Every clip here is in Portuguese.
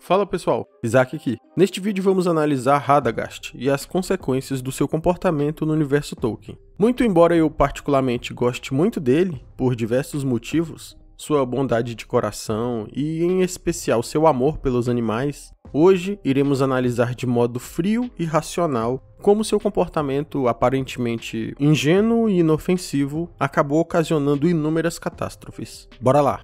Fala pessoal, Isaac aqui. Neste vídeo vamos analisar Radagast e as consequências do seu comportamento no universo Tolkien. Muito embora eu particularmente goste muito dele, por diversos motivos, sua bondade de coração e em especial seu amor pelos animais, hoje iremos analisar de modo frio e racional como seu comportamento aparentemente ingênuo e inofensivo acabou ocasionando inúmeras catástrofes. Bora lá!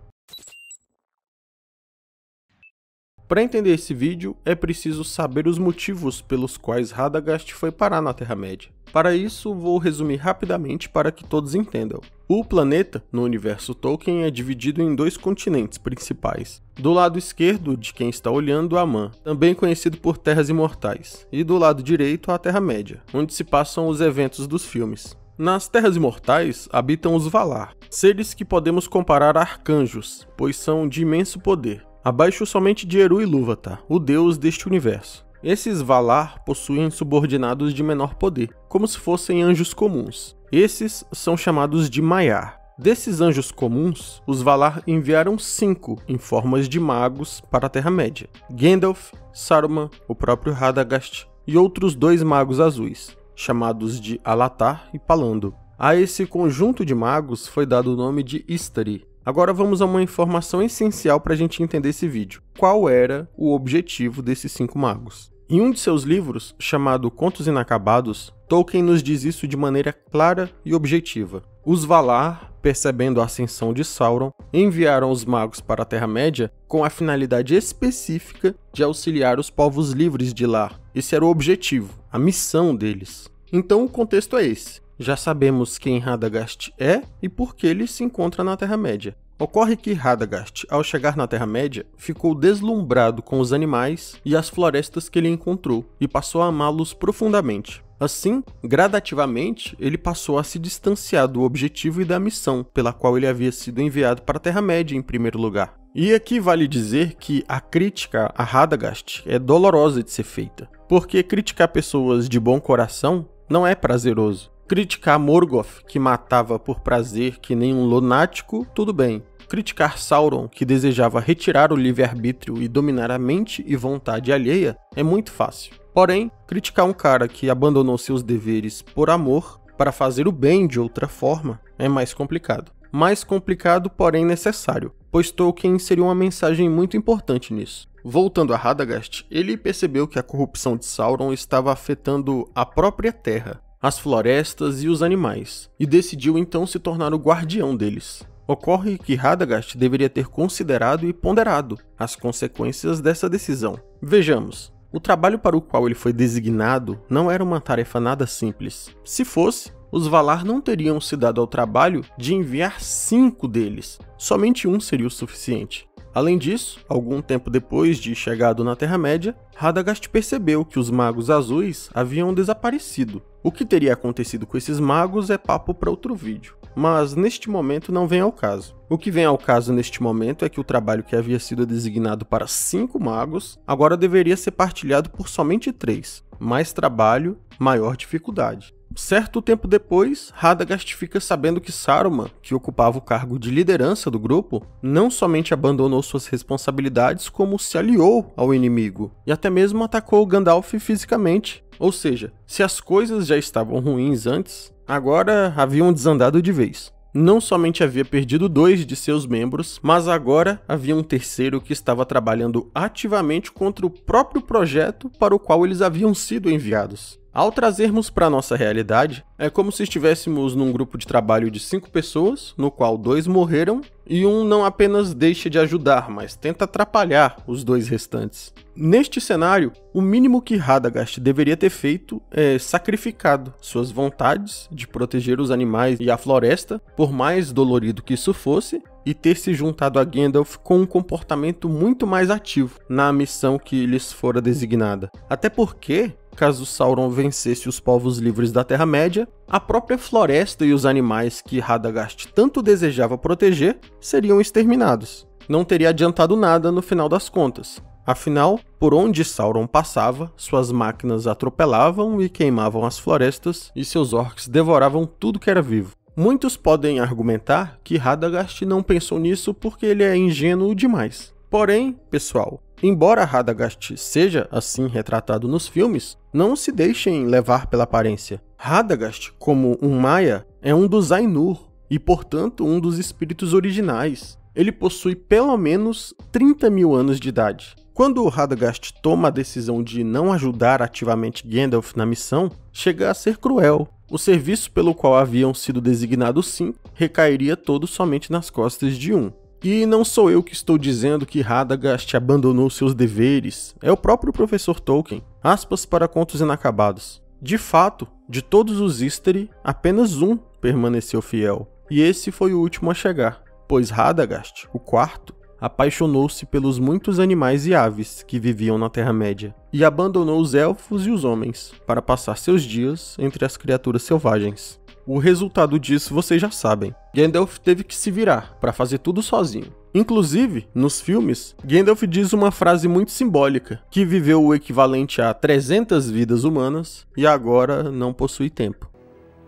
Para entender esse vídeo, é preciso saber os motivos pelos quais Radagast foi parar na Terra-média. Para isso, vou resumir rapidamente para que todos entendam. O planeta, no universo Tolkien, é dividido em dois continentes principais. Do lado esquerdo de quem está olhando, Aman, também conhecido por Terras Imortais, e do lado direito, a Terra-média, onde se passam os eventos dos filmes. Nas Terras Imortais habitam os Valar, seres que podemos comparar a arcanjos, pois são de imenso poder. Abaixo somente de Eru Ilúvatar, o deus deste universo. Esses Valar possuem subordinados de menor poder, como se fossem anjos comuns. Esses são chamados de Maiar. Desses anjos comuns, os Valar enviaram 5 em formas de magos para a Terra-média: Gandalf, Saruman, o próprio Radagast e outros 2 magos azuis, chamados de Alatar e Palando. A esse conjunto de magos foi dado o nome de Istari. Agora vamos a uma informação essencial para a gente entender esse vídeo. Qual era o objetivo desses 5 magos? Em um de seus livros, chamado Contos Inacabados, Tolkien nos diz isso de maneira clara e objetiva. Os Valar, percebendo a ascensão de Sauron, enviaram os magos para a Terra-média com a finalidade específica de auxiliar os povos livres de lá. Esse era o objetivo, a missão deles. Então o contexto é esse. Já sabemos quem Radagast é e por que ele se encontra na Terra-média. Ocorre que Radagast, ao chegar na Terra-média, ficou deslumbrado com os animais e as florestas que ele encontrou e passou a amá-los profundamente. Assim, gradativamente, ele passou a se distanciar do objetivo e da missão pela qual ele havia sido enviado para a Terra-média em primeiro lugar. E aqui vale dizer que a crítica a Radagast é dolorosa de ser feita, porque criticar pessoas de bom coração não é prazeroso. Criticar Morgoth, que matava por prazer que nem um lunático, tudo bem. Criticar Sauron, que desejava retirar o livre-arbítrio e dominar a mente e vontade alheia, é muito fácil. Porém, criticar um cara que abandonou seus deveres por amor para fazer o bem de outra forma é mais complicado. Mais complicado, porém necessário, pois Tolkien inseriu uma mensagem muito importante nisso. Voltando a Radagast, ele percebeu que a corrupção de Sauron estava afetando a própria Terra, as florestas e os animais, e decidiu então se tornar o guardião deles. Ocorre que Radagast deveria ter considerado e ponderado as consequências dessa decisão. Vejamos, o trabalho para o qual ele foi designado não era uma tarefa nada simples. Se fosse, os Valar não teriam se dado ao trabalho de enviar 5 deles, somente um seria o suficiente. Além disso, algum tempo depois de chegado na Terra-média, Radagast percebeu que os magos azuis haviam desaparecido. O que teria acontecido com esses magos é papo para outro vídeo, mas neste momento não vem ao caso. O que vem ao caso neste momento é que o trabalho que havia sido designado para 5 magos agora deveria ser partilhado por somente 3. Mais trabalho, maior dificuldade. Certo tempo depois, Radagast fica sabendo que Saruman, que ocupava o cargo de liderança do grupo, não somente abandonou suas responsabilidades, como se aliou ao inimigo, e até mesmo atacou Gandalf fisicamente. Ou seja, se as coisas já estavam ruins antes, agora haviam desandado de vez. Não somente havia perdido 2 de seus membros, mas agora havia um terceiro que estava trabalhando ativamente contra o próprio projeto para o qual eles haviam sido enviados. Ao trazermos para a nossa realidade, é como se estivéssemos num grupo de trabalho de 5 pessoas, no qual 2 morreram, e um não apenas deixa de ajudar, mas tenta atrapalhar os 2 restantes. Neste cenário, o mínimo que Radagast deveria ter feito é sacrificado suas vontades de proteger os animais e a floresta, por mais dolorido que isso fosse, e ter se juntado a Gandalf com um comportamento muito mais ativo na missão que lhes fora designada. Até porque, caso Sauron vencesse os povos livres da Terra-média, a própria floresta e os animais que Radagast tanto desejava proteger seriam exterminados. Não teria adiantado nada no final das contas. Afinal, por onde Sauron passava, suas máquinas atropelavam e queimavam as florestas e seus orcs devoravam tudo que era vivo. Muitos podem argumentar que Radagast não pensou nisso porque ele é ingênuo demais. Porém, pessoal, Embora Radagast seja assim retratado nos filmes, não se deixem levar pela aparência. Radagast, como um Maia, é um dos Ainur e, portanto, um dos espíritos originais. Ele possui pelo menos 30 mil anos de idade. Quando Radagast toma a decisão de não ajudar ativamente Gandalf na missão, chega a ser cruel. O serviço pelo qual haviam sido designados 5 recairia todo somente nas costas de um. E não sou eu que estou dizendo que Radagast abandonou seus deveres, é o próprio professor Tolkien. Aspas para Contos Inacabados. De fato, de todos os Istari, apenas um permaneceu fiel, e esse foi o último a chegar, pois Radagast, o quarto, apaixonou-se pelos muitos animais e aves que viviam na Terra-média, e abandonou os elfos e os homens, para passar seus dias entre as criaturas selvagens. O resultado disso vocês já sabem. Gandalf teve que se virar para fazer tudo sozinho. Inclusive, nos filmes, Gandalf diz uma frase muito simbólica, que viveu o equivalente a 300 vidas humanas e agora não possui tempo.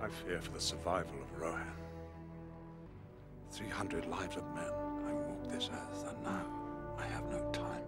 I fear for the survival of Rohan. 300 lives of men I walk this earth and now I have no time.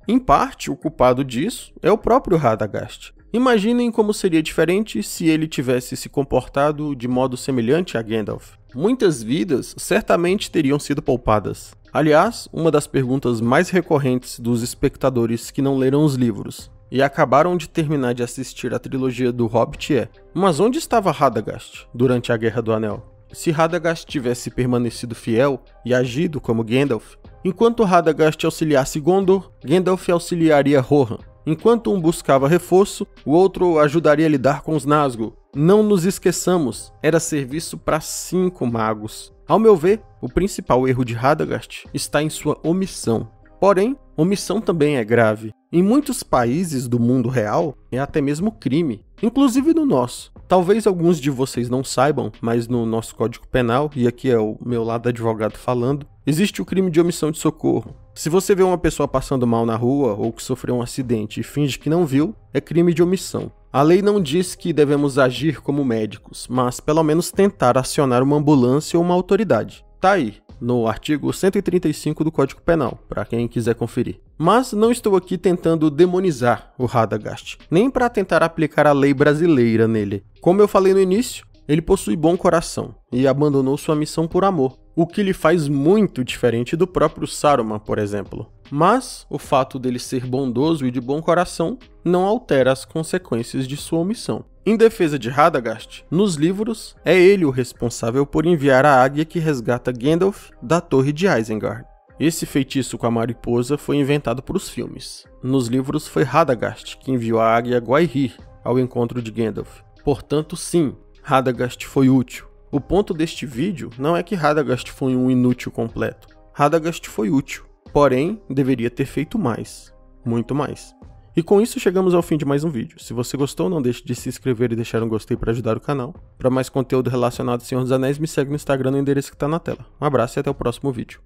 Em parte, o culpado disso é o próprio Radagast. Imaginem como seria diferente se ele tivesse se comportado de modo semelhante a Gandalf. Muitas vidas certamente teriam sido poupadas. Aliás, uma das perguntas mais recorrentes dos espectadores que não leram os livros e acabaram de terminar de assistir a trilogia do Hobbit é: mas onde estava Radagast durante a Guerra do Anel? Se Radagast tivesse permanecido fiel e agido como Gandalf, enquanto Radagast auxiliasse Gondor, Gandalf auxiliaria Rohan. Enquanto um buscava reforço, o outro ajudaria a lidar com os Nazgûl. Não nos esqueçamos, era serviço para 5 magos. Ao meu ver, o principal erro de Radagast está em sua omissão. Porém, omissão também é grave. Em muitos países do mundo real, é até mesmo crime, inclusive no nosso. Talvez alguns de vocês não saibam, mas no nosso Código Penal, e aqui é o meu lado advogado falando, existe o crime de omissão de socorro. Se você vê uma pessoa passando mal na rua ou que sofreu um acidente e finge que não viu, é crime de omissão. A lei não diz que devemos agir como médicos, mas pelo menos tentar acionar uma ambulância ou uma autoridade. Tá aí, no artigo 135 do Código Penal, para quem quiser conferir. Mas não estou aqui tentando demonizar o Radagast, nem para tentar aplicar a lei brasileira nele. Como eu falei no início, ele possui bom coração e abandonou sua missão por amor, o que lhe faz muito diferente do próprio Saruman, por exemplo. Mas o fato dele ser bondoso e de bom coração não altera as consequências de sua omissão. Em defesa de Radagast, nos livros, é ele o responsável por enviar a águia que resgata Gandalf da Torre de Isengard. Esse feitiço com a mariposa foi inventado para os filmes. Nos livros foi Radagast que enviou a águia Gwaihir ao encontro de Gandalf. Portanto, sim, Radagast foi útil. O ponto deste vídeo não é que Radagast foi um inútil completo. Radagast foi útil, porém deveria ter feito mais, muito mais. E com isso chegamos ao fim de mais um vídeo. Se você gostou, não deixe de se inscrever e deixar um gostei para ajudar o canal. Para mais conteúdo relacionado ao Senhor dos Anéis, me segue no Instagram no endereço que está na tela. Um abraço e até o próximo vídeo.